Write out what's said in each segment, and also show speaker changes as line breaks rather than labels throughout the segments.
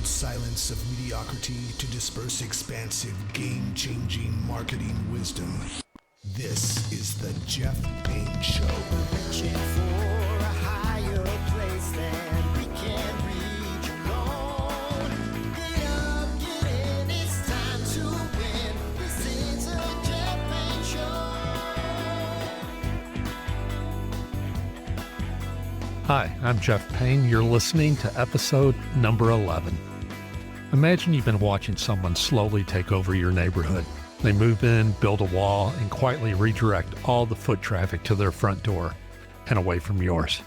silence of mediocrity to disperse expansive, game-changing marketing wisdom. This is the Jeff Payne Show.
Reaching for a higher place than we can reach alone. Get up, get in, it's time to win. This is the Jeff Payne Show.
Hi, I'm Jeff Payne. You're listening to episode number 11. Imagine you've been watching someone slowly take over your neighborhood. They move in, build a wall, and quietly redirect all the foot traffic to their front door and away from yours.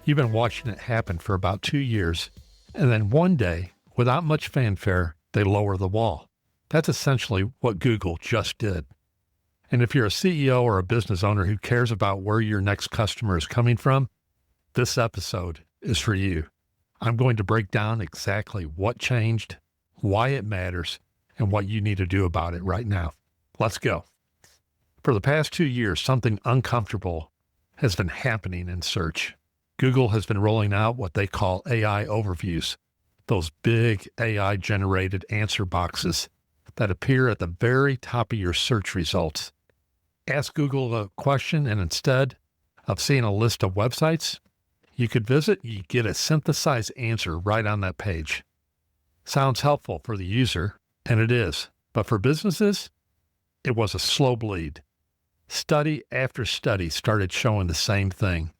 You've been watching it happen for about 2 years, and then one day, without much fanfare, they lower the wall. That's essentially what Google just did. And if you're a CEO or a business owner who cares about where your next customer is coming from, this episode is for you. I'm going to break down exactly what changed, why it matters, and what you need to do about it right now. Let's go. For the past 2 years, something uncomfortable has been happening in search. Google has been rolling out what they call AI overviews, those big AI-generated answer boxes that appear at the very top of your search results. Ask Google a question, and instead of seeing a list of websites you could visit, you get a synthesized answer right on that page. Sounds helpful for the user, and it is. But for businesses, it was a slow bleed. Study after study started showing the same thing.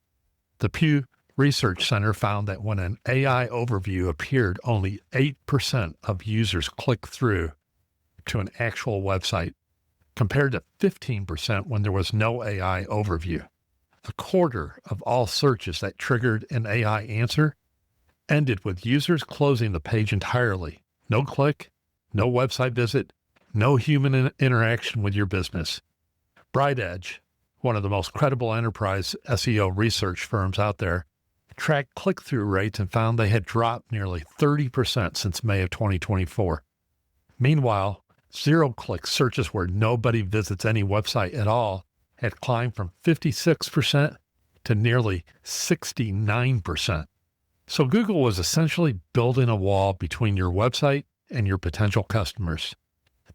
The Pew Research Center found that when an AI overview appeared, only 8% of users clicked through to an actual website, compared to 15% when there was no AI overview. A quarter of all searches that triggered an AI answer ended with users closing the page entirely. No click, no website visit, no human interaction with your business. BrightEdge, one of the most credible enterprise SEO research firms out there, tracked click-through rates and found they had dropped nearly 30% since May of 2024. Meanwhile, zero-click searches where nobody visits any website at all had climbed from 56% to nearly 69%. So Google was essentially building a wall between your website and your potential customers.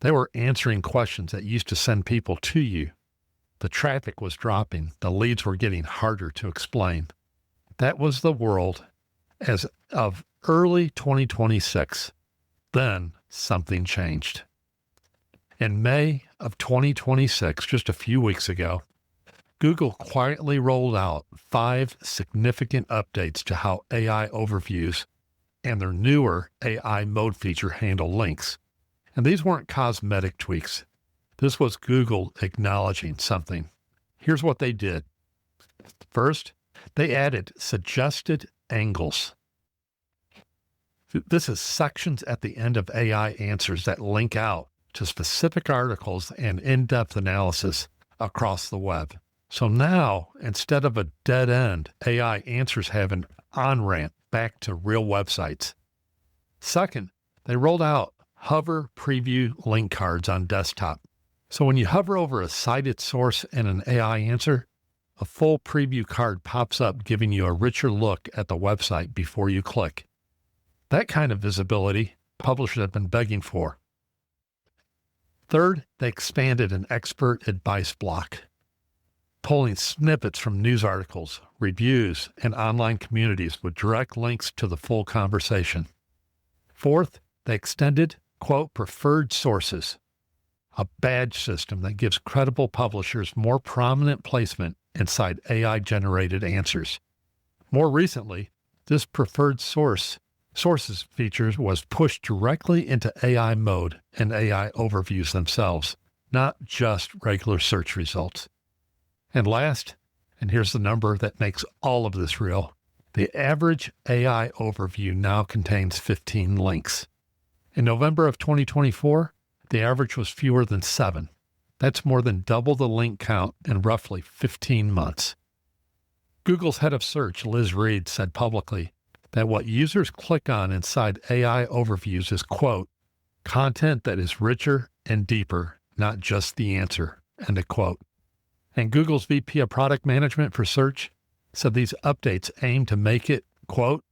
They were answering questions that used to send people to you. The traffic was dropping. The leads were getting harder to explain. That was the world as of early 2026. Then something changed. In May of 2026, just a few weeks ago, Google quietly rolled out 5 significant updates to how AI overviews and their newer AI mode feature handle links. And these weren't cosmetic tweaks. This was Google acknowledging something. Here's what they did. First, they added suggested angles. This is sections at the end of AI answers that link out to specific articles and in-depth analysis across the web. So now, instead of a dead end, AI answers have an on-ramp back to real websites. Second, they rolled out hover preview link cards on desktop. So when you hover over a cited source in an AI answer, a full preview card pops up giving you a richer look at the website before you click. That kind of visibility publishers have been begging for. Third, they expanded an expert advice block, pulling snippets from news articles, reviews, and online communities with direct links to the full conversation. Fourth, they extended, quote, preferred sources, a badge system that gives credible publishers more prominent placement inside AI-generated answers. More recently, this preferred sources feature was pushed directly into AI mode and AI overviews themselves, not just regular search results. And last, and here's the number that makes all of this real, the average AI overview now contains 15 links. In November of 2024, the average was fewer than 7. That's more than double the link count in roughly 15 months. Google's head of search, Liz Reed, said publicly that what users click on inside AI overviews is, quote, content that is richer and deeper, not just the answer, end of quote. And Google's VP of Product Management for Search said these updates aim to make it, quote,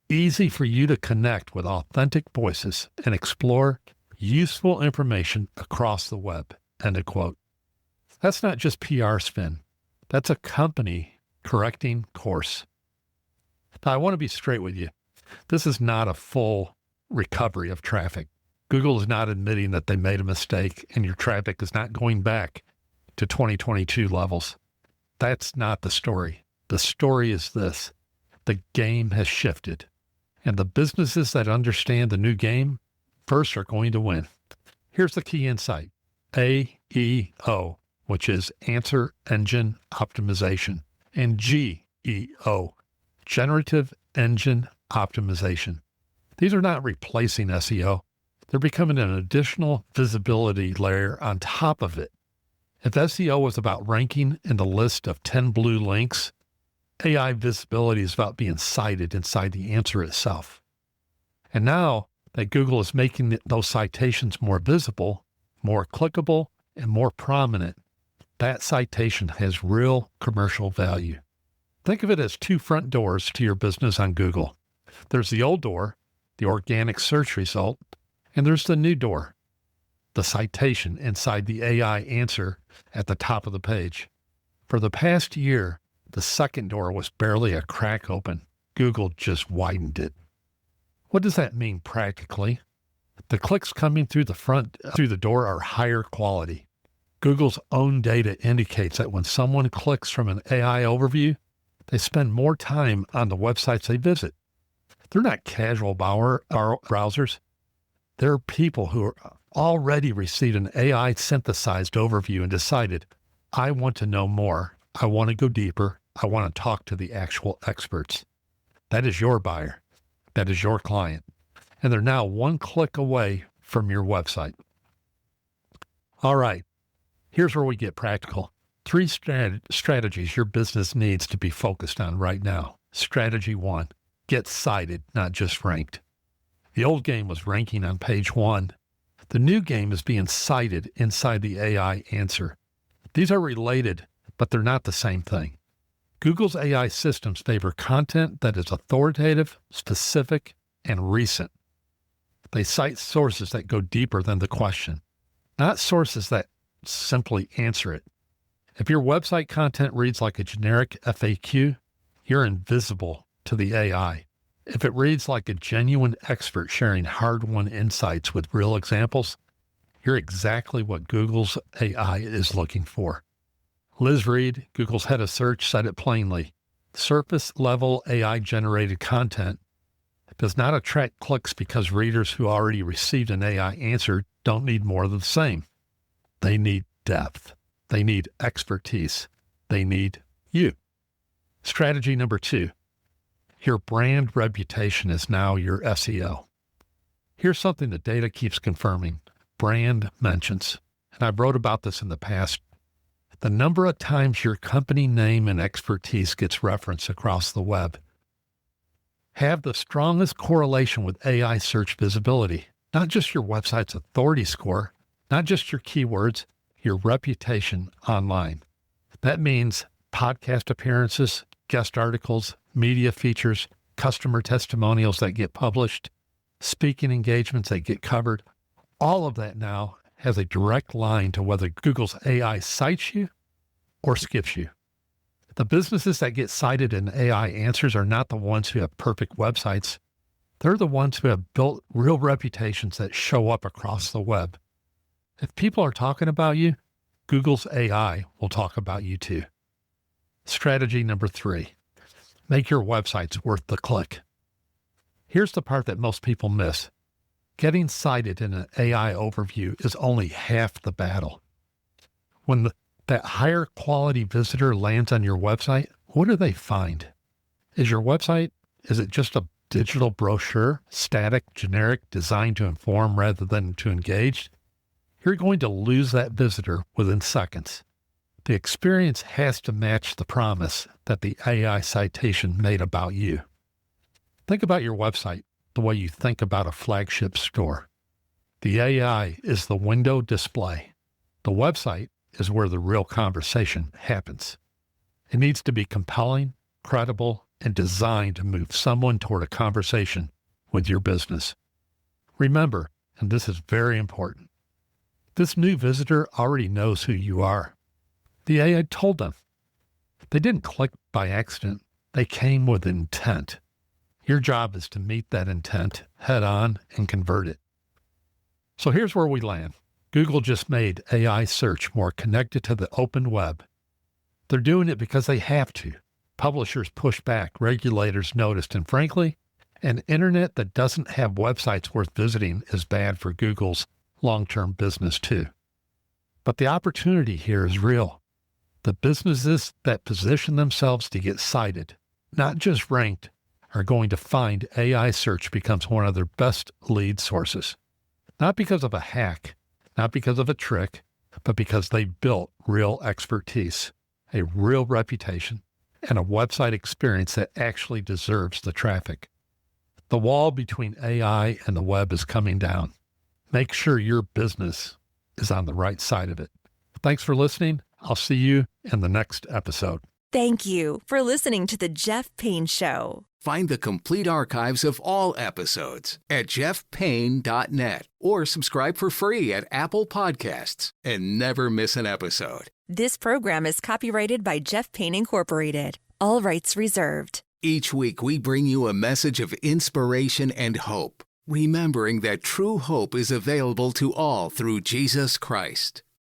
easy for you to connect with authentic voices and explore useful information across the web, end of quote. That's not just PR spin. That's a company correcting course. Now, I want to be straight with you. This is not a full recovery of traffic. Google is not admitting that they made a mistake and your traffic is not going back to 2022 levels. That's not the story. The story is this. The game has shifted, and the businesses that understand the new game first are going to win. Here's the key insight. AEO, which is Answer Engine Optimization, and GEO, Generative Engine Optimization. These are not replacing SEO. They're becoming an additional visibility layer on top of it. If SEO was about ranking in the list of 10 blue links, AI visibility is about being cited inside the answer itself. And now that Google is making those citations more visible, more clickable, and more prominent, that citation has real commercial value. Think of it as two front doors to your business on Google. There's the old door, the organic search result, and there's the new door, the citation inside the AI answer at the top of the page. For the past year, the second door was barely a crack open. Google just widened it. What does that mean practically? The clicks coming through the door are higher quality. Google's own data indicates that when someone clicks from an AI overview, they spend more time on the websites they visit. They're not casual browsers. They're people who already received an AI synthesized overview and decided, I want to know more. I want to go deeper. I want to talk to the actual experts. That is your buyer. That is your client. And they're now one click away from your website. All right, here's where we get practical. 3 strategies your business needs to be focused on right now. Strategy 1, get cited, not just ranked. The old game was ranking on page 1. The new game is being cited inside the AI answer. These are related, but they're not the same thing. Google's AI systems favor content that is authoritative, specific, and recent. They cite sources that go deeper than the question, not sources that simply answer it. If your website content reads like a generic FAQ, you're invisible to the AI. If it reads like a genuine expert sharing hard-won insights with real examples, you're exactly what Google's AI is looking for. Liz Reed, Google's head of search, said it plainly. Surface-level AI-generated content does not attract clicks because readers who already received an AI answer don't need more of the same. They need depth. They need expertise. They need you. Strategy number 2. Your brand reputation is now your SEO. Here's something the data keeps confirming. Brand mentions. And I wrote about this in the past. The number of times your company name and expertise gets referenced across the web have the strongest correlation with AI search visibility. Not just your website's authority score, not just your keywords, your reputation online. That means podcast appearances, guest articles, media features, customer testimonials that get published, speaking engagements that get covered. All of that now has a direct line to whether Google's AI cites you or skips you. The businesses that get cited in AI answers are not the ones who have perfect websites. They're the ones who have built real reputations that show up across the web. If people are talking about you, Google's AI will talk about you too. Strategy number 3, make your websites worth the click. Here's the part that most people miss. Getting cited in an AI overview is only half the battle. When that higher quality visitor lands on your website, what do they find? Is your website, is it just a digital brochure, static, generic, designed to inform rather than to engage? You're going to lose that visitor within seconds. The experience has to match the promise that the AI citation made about you. Think about your website the way you think about a flagship store. The AI is the window display. The website is where the real conversation happens. It needs to be compelling, credible, and designed to move someone toward a conversation with your business. Remember, and this is very important, this new visitor already knows who you are. The AI told them. They didn't click by accident. They came with intent. Your job is to meet that intent head on and convert it. So here's where we land. Google just made AI search more connected to the open web. They're doing it because they have to. Publishers push back, regulators noticed, and frankly, an internet that doesn't have websites worth visiting is bad for Google's long-term business too. But the opportunity here is real. The businesses that position themselves to get cited, not just ranked, are going to find AI search becomes one of their best lead sources. Not because of a hack, not because of a trick, but because they built real expertise, a real reputation, and a website experience that actually deserves the traffic. The wall between AI and the web is coming down. Make sure your business is on the right side of it. Thanks for listening. I'll see you in the next episode.
Thank you for listening to The Jeff Payne Show.
Find the complete archives of all episodes at jeffpayne.net or subscribe for free at Apple Podcasts and never miss an episode.
This program is copyrighted by Jeff Payne Incorporated. All rights reserved.
Each week we bring you a message of inspiration and hope, remembering that true hope is available to all through Jesus Christ.